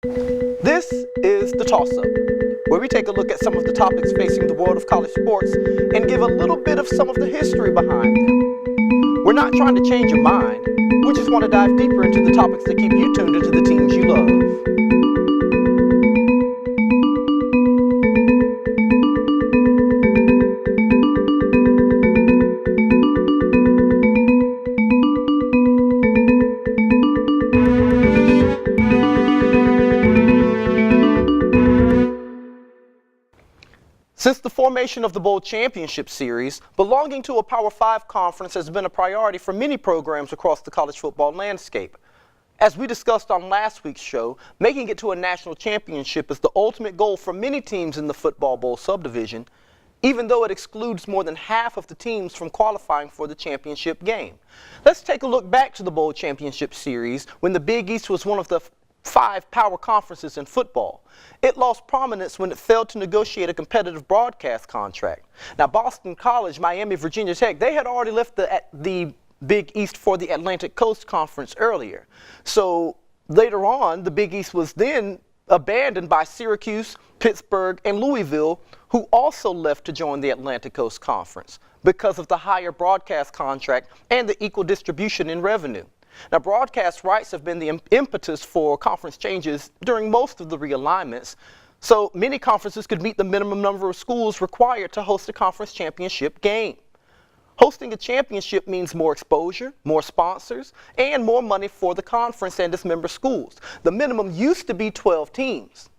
This is The Toss-Up, where we take a look at some of the topics facing the world of college sports and give a little bit of some of the history behind them. We're not trying to change your mind, we just want to dive deeper into the topics that keep you tuned into the teams you love. Since the formation of the Bowl Championship Series, belonging to a Power 5 conference has been a priority for many programs across the college football landscape. As we discussed on last week's show, making it to a national championship is the ultimate goal for many teams in the Football Bowl subdivision, even though it excludes more than half of the teams from qualifying for the championship game. Let's take a look back to the Bowl Championship Series when the Big East was one of the 5 power conferences in football. It lost prominence when it failed to negotiate a competitive broadcast contract. Now, Boston College, Miami, Virginia Tech, they had already left the Big East for the Atlantic Coast Conference earlier. So later on, the Big East was then abandoned by Syracuse, Pittsburgh, and Louisville, who also left to join the Atlantic Coast Conference because of the higher broadcast contract and the equal distribution in revenue. Now, broadcast rights have been the impetus for conference changes during most of the realignments, so many conferences could meet the minimum number of schools required to host a conference championship game. Hosting a championship means more exposure, more sponsors, and more money for the conference and its member schools. The minimum used to be 12 teams.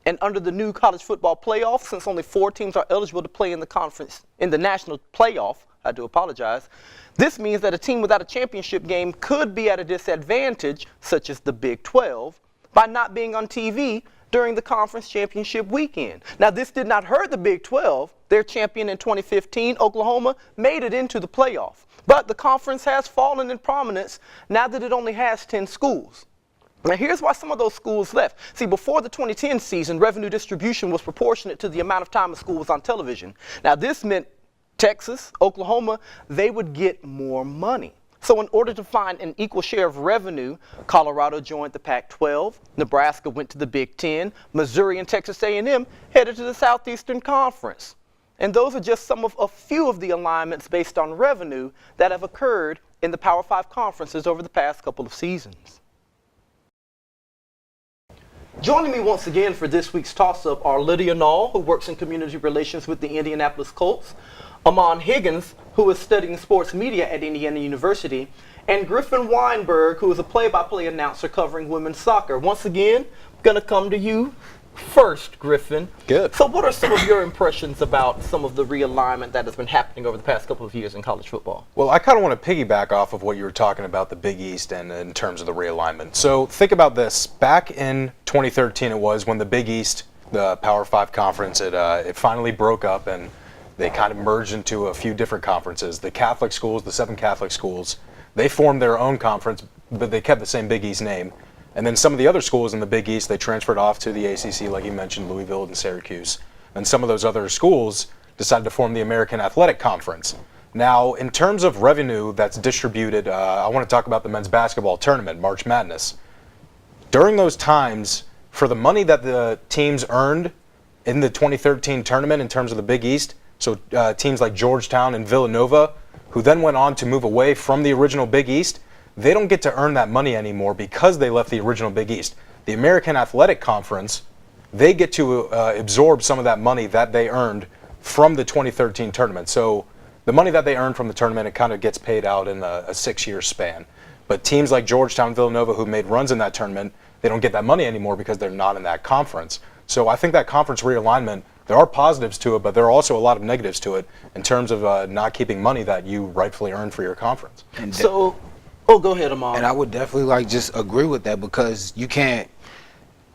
And under the new college football playoff, since only 4 teams are eligible to play in the national playoff, I do apologize, this means that a team without a championship game could be at a disadvantage, such as the Big 12, by not being on TV during the conference championship weekend. Now, this did not hurt the Big 12. Their champion in 2015, Oklahoma, made it into the playoff. But the conference has fallen in prominence now that it only has 10 schools. Now, here's why some of those schools left. See, before the 2010 season, revenue distribution was proportionate to the amount of time a school was on television. Now, this meant Texas, Oklahoma, they would get more money. So in order to find an equal share of revenue, Colorado joined the Pac-12, Nebraska went to the Big 10, Missouri and Texas A&M headed to the Southeastern Conference. And those are just some of a few of the alignments based on revenue that have occurred in the Power 5 conferences over the past couple of seasons. Joining me once again for this week's toss-up are Lydia Nall, who works in community relations with the Indianapolis Colts, Amon Higgins, who is studying sports media at Indiana University, and Griffin Weinberg, who is a play-by-play announcer covering women's soccer. Once again, I'm going to come to you first, Griffin. Good. So what are some of your impressions about some of the realignment that has been happening over the past couple of years in college football? Well, I kind of want to piggyback off of what you were talking about, the Big East, and in terms of the realignment. So think about this. Back in 2013 it was when the Big East, the Power 5 conference, it finally broke up and they kind of merged into a few different conferences. The Catholic schools, the 7 Catholic schools, they formed their own conference, but they kept the same Big East name. And then some of the other schools in the Big East, they transferred off to the ACC, like you mentioned, Louisville and Syracuse. And some of those other schools decided to form the American Athletic Conference. Now, in terms of revenue that's distributed, I want to talk about the men's basketball tournament, March Madness. During those times, for the money that the teams earned in the 2013 tournament in terms of the Big East, so teams like Georgetown and Villanova, who then went on to move away from the original Big East, they don't get to earn that money anymore because they left the original Big East. The American Athletic Conference, they get to absorb some of that money that they earned from the 2013 tournament. So the money that they earned from the tournament, it kind of gets paid out in a 6-year span. But teams like Georgetown, Villanova, who made runs in that tournament, they don't get that money anymore because they're not in that conference. So I think that conference realignment, there are positives to it, but there are also a lot of negatives to it in terms of not keeping money that you rightfully earn for your conference. Oh, go ahead, Amon. And I would definitely just agree with that, because you can't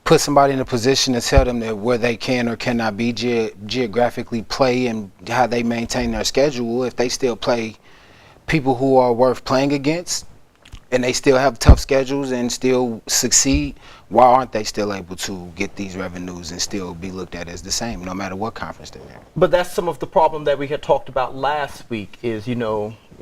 put somebody in a position to tell them that where they can or cannot be geographically play and how they maintain their schedule. If they still play people who are worth playing against and they still have tough schedules and still succeed, why aren't they still able to get these revenues and still be looked at as the same, no matter what conference they're in? But that's some of the problem that we had talked about last week is,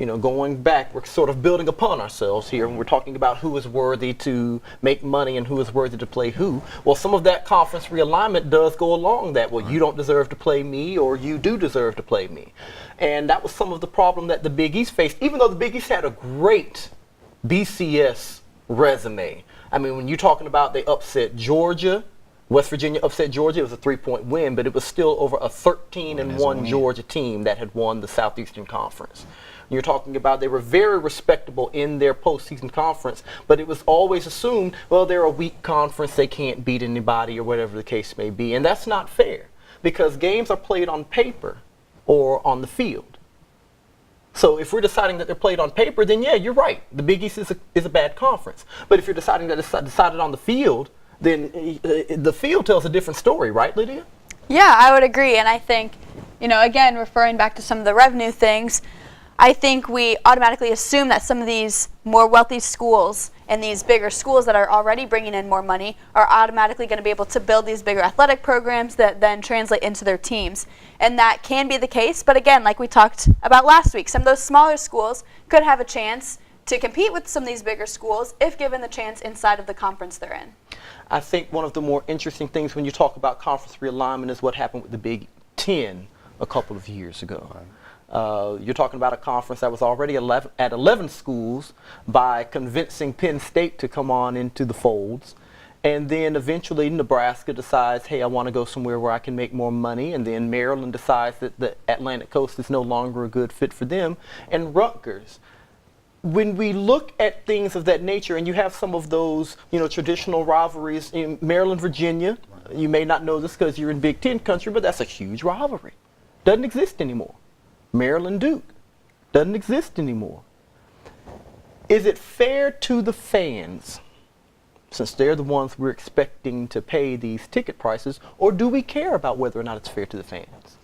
going back, we're sort of building upon ourselves here, and we're talking about who is worthy to make money and who is worthy to play who. Well, some of that conference realignment does go along that. Well, you don't deserve to play me, or you do deserve to play me. And that was some of the problem that the Big East faced, even though the Big East had a great BCS resume. I mean, when you're talking about they upset Georgia, West Virginia upset Georgia. It was a 3-point win, but it was still over a 13-1 Georgia team that had won the Southeastern Conference. You're talking about they were very respectable in their postseason conference, but it was always assumed, well, they're a weak conference, they can't beat anybody or whatever the case may be. And that's not fair, because games are played on paper or on the field. So if we're deciding that they're played on paper, then yeah, you're right. The Big East is a bad conference. But if you're deciding that it's decided on the field, then the field tells a different story, right, Lydia? Yeah, I would agree. And I think, again, referring back to some of the revenue things, I think we automatically assume that some of these more wealthy schools and these bigger schools that are already bringing in more money are automatically going to be able to build these bigger athletic programs that then translate into their teams. And that can be the case, but again, like we talked about last week, some of those smaller schools could have a chance to compete with some of these bigger schools if given the chance inside of the conference they're in. I think one of the more interesting things when you talk about conference realignment is what happened with the Big Ten a couple of years ago. You're talking about a conference that was already at 11 schools by convincing Penn State to come on into the folds. And then eventually Nebraska decides, hey, I want to go somewhere where I can make more money. And then Maryland decides that the Atlantic Coast is no longer a good fit for them. And Rutgers. When we look at things of that nature, and you have some of those, traditional rivalries in Maryland, Virginia, you may not know this because you're in Big Ten country, but that's a huge rivalry. Doesn't exist anymore. Maryland, Duke, doesn't exist anymore. Is it fair to the fans, since they're the ones we're expecting to pay these ticket prices, or do we care about whether or not it's fair to the fans?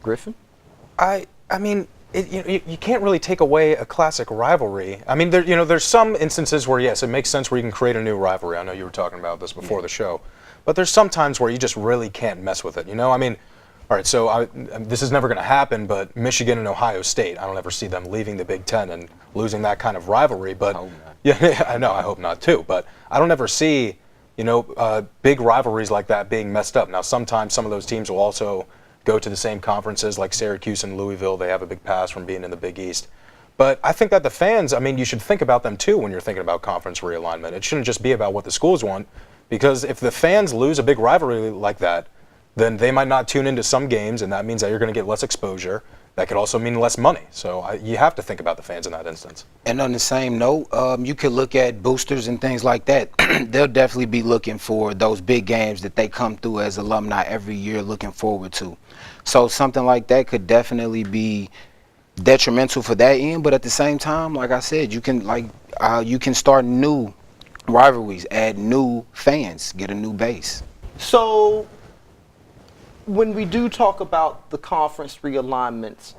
Griffin? I mean, you can't really take away a classic rivalry. I mean, there's some instances where, yes, it makes sense where you can create a new rivalry. I know you were talking about this before the show. But there's some times where you just really can't mess with it, I mean, all right, so this is never going to happen, but Michigan and Ohio State, I don't ever see them leaving the Big Ten and losing that kind of rivalry. But yeah, I know, I hope not too. But I don't ever see, big rivalries like that being messed up. Now, sometimes some of those teams will also go to the same conferences, like Syracuse and Louisville. They have a big pass from being in the Big East. But I think that the fans, I mean, you should think about them too when you're thinking about conference realignment. It shouldn't just be about what the schools want, because if the fans lose a big rivalry like that, then they might not tune into some games, and that means that you're going to get less exposure. That could also mean less money. So you have to think about the fans in that instance. And on the same note, you could look at boosters and things like that. They'll definitely be looking for those big games that they come through as alumni every year looking forward to. So something like that could definitely be detrimental for that end. But at the same time, like I said, you can start new rivalries, add new fans, get a new base. So when we do talk about the conference realignments,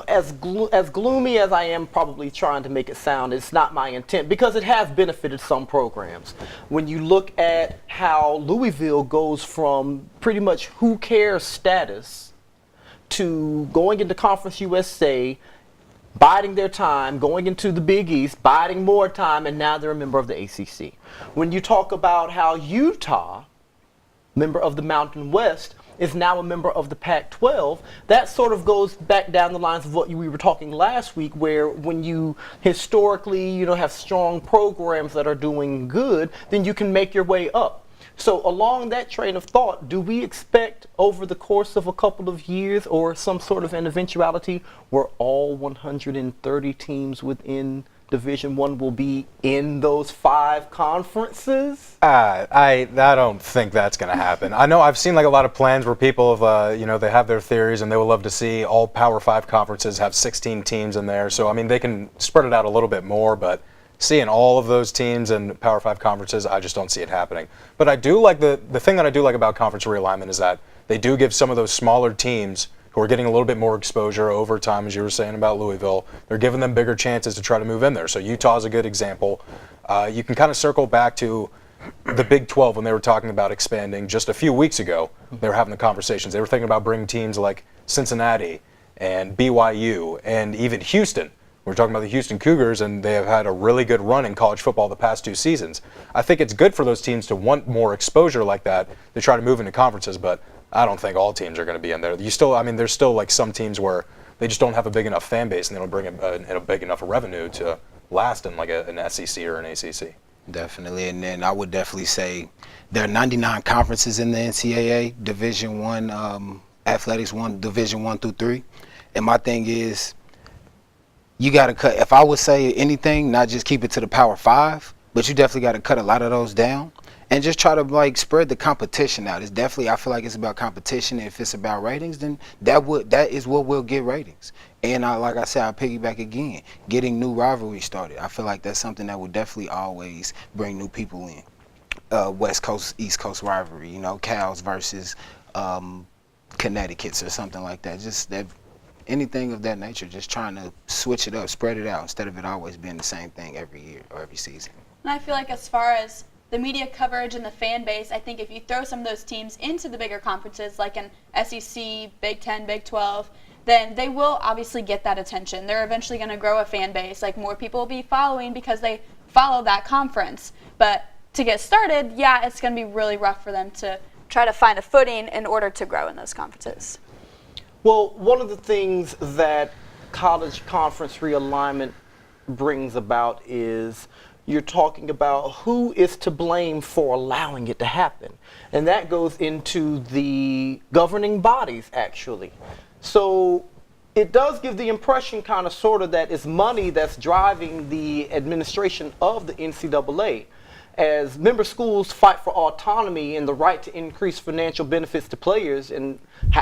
as gloomy as I am probably trying to make it sound, it's not my intent, because it has benefited some programs. When you look at how Louisville goes from pretty much who cares status to going into Conference USA, biding their time, going into the Big East, biding more time, and now they're a member of the ACC. When you talk about how Utah, member of the Mountain West, is now a member of the Pac-12, that sort of goes back down the lines of what we were talking last week, where when you historically, have strong programs that are doing good, then you can make your way up. So along that train of thought, do we expect over the course of a couple of years or some sort of an eventuality where all 130 teams within Division I will be in those 5 conferences? I don't think that's going to happen. I know I've seen like a lot of plans where people have, they have their theories, and they would love to see all Power 5 conferences have 16 teams in there. So, I mean, they can spread it out a little bit more, but seeing all of those teams in Power 5 conferences, I just don't see it happening. But I do like the thing that I do like about conference realignment is that they do give some of those smaller teams who are getting a little bit more exposure over time, as you were saying about Louisville. They're giving them bigger chances to try to move in there. So Utah is a good example. You can kind of circle back to the Big 12 when they were talking about expanding just a few weeks ago. They were having the conversations. They were thinking about bringing teams like Cincinnati and BYU and even Houston We're talking about the Houston Cougars, and they have had a really good run in college football the past 2 seasons. I think it's good for those teams to want more exposure like that to try to move into conferences, but I don't think all teams are going to be in there. There's still like some teams where they just don't have a big enough fan base and they don't bring in a big enough revenue to last in like an SEC or an ACC. Definitely, and then I would definitely say there are 99 conferences in the NCAA, Division I, athletics, Division 1 through 3. And my thing is, you got to cut, if I would say anything, not just keep it to the Power 5, but you definitely got to cut a lot of those down and just try to like spread the competition out. It's definitely, I feel like it's about competition. If it's about ratings, then that is what will get ratings. And like I said, I'll piggyback again, getting new rivalries started. I feel like that's something that will definitely always bring new people in. West Coast, East Coast rivalry, you know, Cal's versus Connecticut's or something like that. Just that. Anything of that nature, just trying to switch it up, spread it out, instead of it always being the same thing every year or every season. And I feel like as far as the media coverage and the fan base, I think if you throw some of those teams into the bigger conferences like an SEC, Big 10, Big 12, then they will obviously get that attention. They're eventually going to grow a fan base. Like, more people will be following because they follow that conference. But to get started, yeah, it's going to be really rough for them to try to find a footing in order to grow in those conferences. Well, one of the things that college conference realignment brings about is you're talking about who is to blame for allowing it to happen. And that goes into the governing bodies, actually. So it does give the impression, kind of sort of, that it's money that's driving the administration of the NCAA. As member schools fight for autonomy and the right to increase financial benefits to players and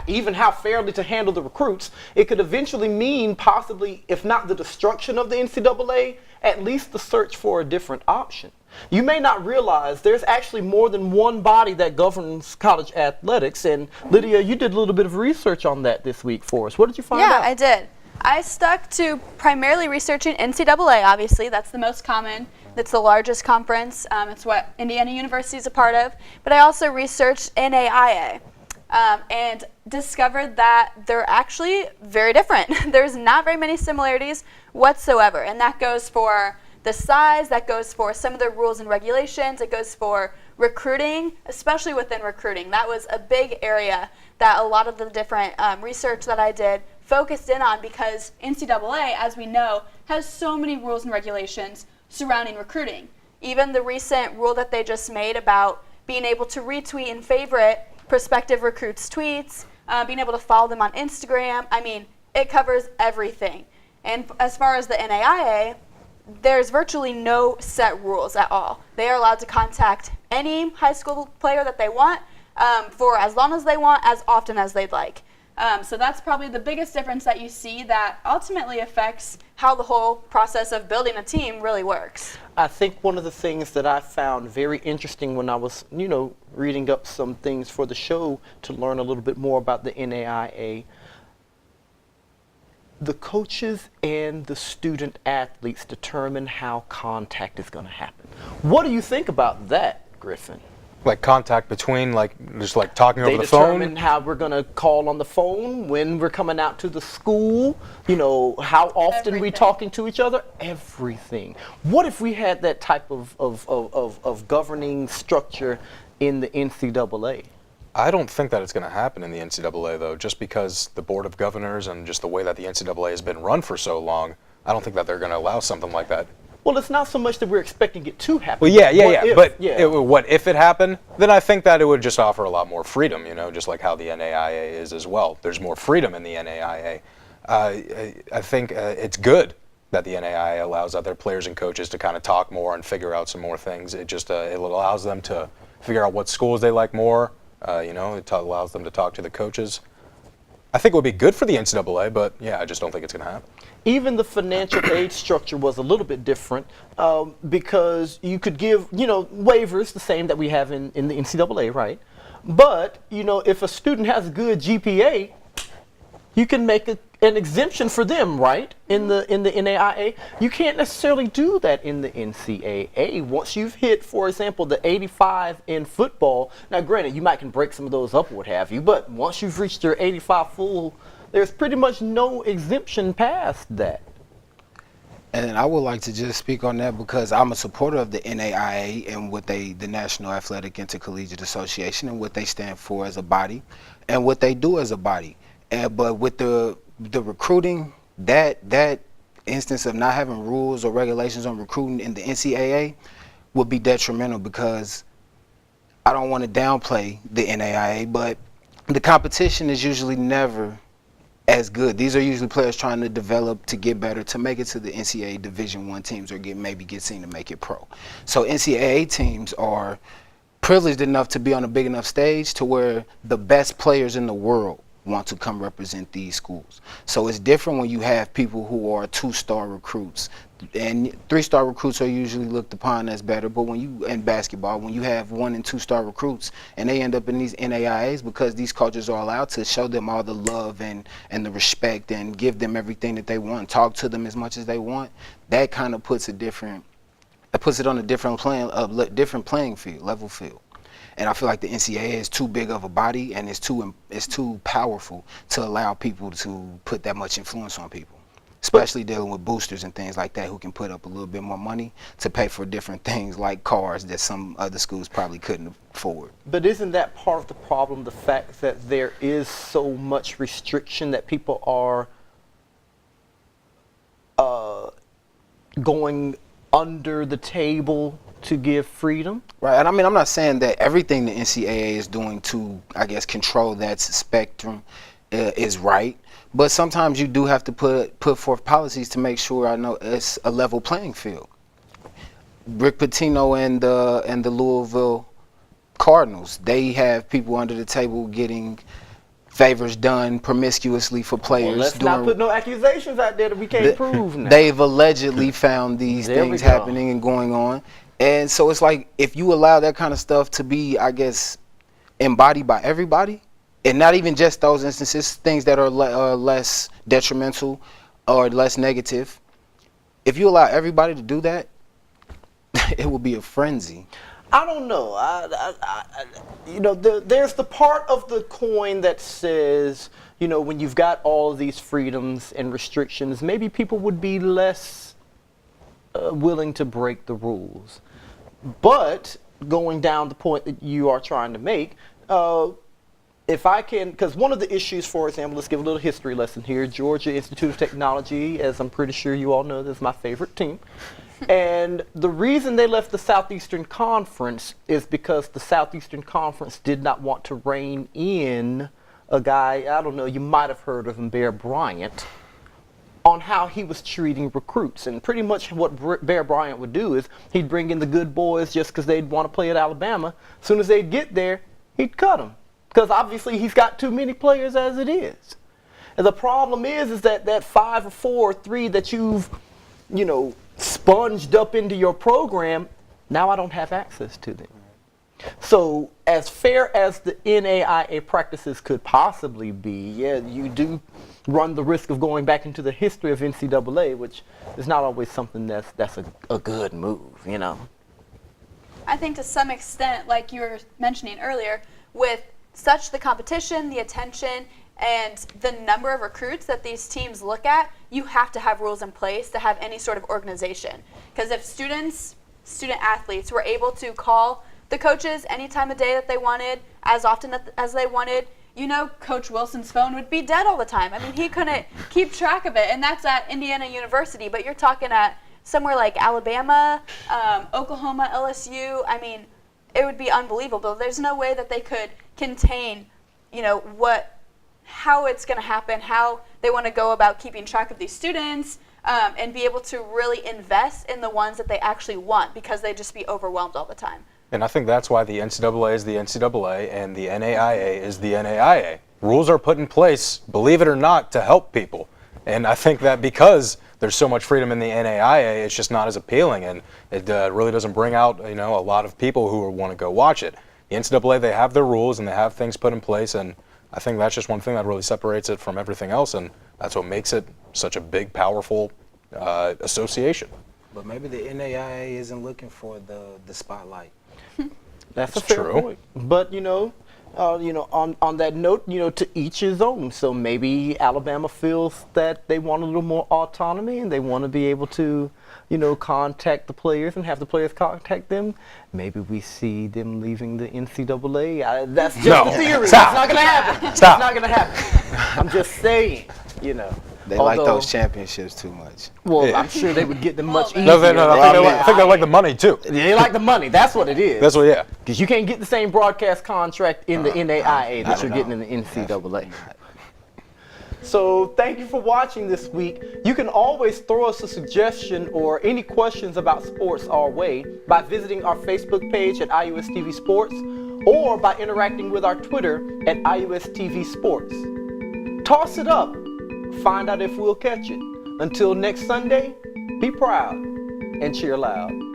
even how fairly to handle the recruits, it could eventually mean possibly, if not the destruction of the NCAA, at least the search for a different option. You may not realize there's actually more than one body that governs college athletics. And Lydia, you did a little bit of research on that this week for us. What did you find out? Yeah, I did. I stuck to primarily researching NCAA, obviously. That's the most common. That's the largest conference. It's what Indiana University is a part of. But I also researched NAIA and discovered that they're actually very different. There's not very many similarities whatsoever. And that goes for the size, that goes for some of the rules and regulations, it goes for recruiting, especially within recruiting. That was a big area that a lot of the different research that I did focused in on, because NCAA, as we know, has so many rules and regulations surrounding recruiting. Even the recent rule that they just made about being able to retweet and favorite prospective recruits' tweets, being able to follow them on Instagram, I mean, it covers everything. And as far as the NAIA, there's virtually no set rules at all. They are allowed to contact any high school player that they want for as long as they want, as often as they'd like. So that's probably the biggest difference that you see that ultimately affects how the whole process of building a team really works. I think one of the things that I found very interesting when I was, reading up some things for the show to learn a little bit more about the NAIA, the coaches and the student athletes determine how contact is going to happen. What do you think about that, Griffin? Like contact between, just talking over the phone? They determine how we're going to call on the phone, when we're coming out to the school, how often we're talking to each other, everything. What if we had that type of governing structure in the NCAA? I don't think that it's going to happen in the NCAA, though, just because the Board of Governors and just the way that the NCAA has been run for so long, I don't think that they're going to allow something like that. Well, it's not so much that we're expecting it to happen. Well, what if it happened? Then I think that it would just offer a lot more freedom, just like how the NAIA is as well. There's more freedom in the NAIA. I think it's good that the NAIA allows other players and coaches to kind of talk more and figure out some more things. It just it allows them to figure out what schools they like more. It allows them to talk to the coaches. I think it would be good for the NCAA, but I just don't think it's going to happen. Even the financial aid structure was a little bit different because you could give, waivers the same that we have in the NCAA, right? But, if a student has a good GPA, you can make an exemption for them, right? In the NAIA. You can't necessarily do that in the NCAA. Once you've hit, for example, the 85 in football, now granted, you might can break some of those up or what have you, but once you've reached your 85 full, there's pretty much no exemption past that. And I would like to just speak on that because I'm a supporter of the NAIA and the National Athletic Intercollegiate Association, and what they stand for as a body and what they do as a body. But with the recruiting, that instance of not having rules or regulations on recruiting in the NCAA would be detrimental, because I don't want to downplay the NAIA, but the competition is usually never as good. These are usually players trying to develop to get better, to make it to the NCAA Division I teams, or maybe get seen to make it pro. So NCAA teams are privileged enough to be on a big enough stage to where the best players in the world want to come represent these schools. So it's different when you have people who are 2-star recruits, and 3-star recruits are usually looked upon as better. But when you, in basketball, when you have 1- and 2-star recruits and they end up in these NAIAs, because these coaches are allowed to show them all the love and the respect and give them everything that they want, talk to them as much as they want, that kind of puts it on a different playing field, level field. And I feel like the NCAA is too big of a body, and it's too powerful to allow people to put that much influence on people, especially dealing with boosters and things like that, who can put up a little bit more money to pay for different things like cars that some other schools probably couldn't afford. But isn't that part of the problem, the fact that there is so much restriction that people are going under the table to give freedom? Right, and I mean, I'm not saying that everything the NCAA is doing to, I guess, control that spectrum is right, but sometimes you do have to put forth policies to make sure, I know, it's a level playing field. Rick Pitino and the Louisville Cardinals, they have people under the table getting favors done promiscuously for players. Well, let's not put no accusations out there that we can't prove now. They've allegedly found these things happening and going on. And so it's like, if you allow that kind of stuff to be, I guess, embodied by everybody, and not even just those instances, things that are less detrimental or less negative, if you allow everybody to do that, it will be a frenzy. I don't know. There's the part of the coin that says, when you've got all of these freedoms and restrictions, maybe people would be less willing to break the rules. But going down the point that you are trying to make, if I can, because one of the issues, for example, let's give a little history lesson here. Georgia Institute of Technology, as I'm pretty sure you all know, is my favorite team. And the reason they left the Southeastern Conference is because the Southeastern Conference did not want to rein in a guy, I don't know, you might have heard of him, Bear Bryant, on how he was treating recruits. And pretty much what Bear Bryant would do is he'd bring in the good boys just because they'd want to play at Alabama. As soon as they'd get there, he'd cut them, because obviously he's got too many players as it is. And the problem is that 5 or 4 or 3 that you've, sponged up into your program, now I don't have access to them. So as fair as the NAIA practices could possibly be, yeah, you do run the risk of going back into the history of NCAA, which is not always something that's a good move, I think to some extent, like you were mentioning earlier, with such the competition, the attention, and the number of recruits that these teams look at, you have to have rules in place to have any sort of organization. Because if student athletes were able to call the coaches any time of day that they wanted, as often as they wanted, Coach Wilson's phone would be dead all the time. I mean, he couldn't keep track of it, and that's at Indiana University, but you're talking at somewhere like Alabama, Oklahoma, LSU. I mean, it would be unbelievable. There's no way that they could contain, how it's going to happen, how they want to go about keeping track of these students, and be able to really invest in the ones that they actually want, because they'd just be overwhelmed all the time. And I think that's why the NCAA is the NCAA and the NAIA is the NAIA. Rules are put in place, believe it or not, to help people. And I think that because there's so much freedom in the NAIA, it's just not as appealing, and it really doesn't bring out a lot of people who want to go watch it. The NCAA, they have their rules and they have things put in place, and I think that's just one thing that really separates it from everything else, and that's what makes it such a big, powerful association. But maybe the NAIA isn't looking for the spotlight. That's a fair point. But, On that note, to each his own. So maybe Alabama feels that they want a little more autonomy and they want to be able to, contact the players and have the players contact them. Maybe we see them leaving the NCAA. That's just a theory. Stop. It's not going to happen. Stop. It's not going to happen. I'm just saying, They like those championships too much. Well, Yeah. I'm sure they would get them much easier. No, I think they like the money too. They like the money. That's what it is. That's what, yeah. Because you can't get the same broadcast contract in the NAIA that you're getting in the NCAA. So thank you for watching this week. You can always throw us a suggestion or any questions about sports our way by visiting our Facebook page at IUSTV Sports or by interacting with our Twitter at IUSTV Sports. Toss it up. Find out if we'll catch it. Until next Sunday, be proud and cheer loud.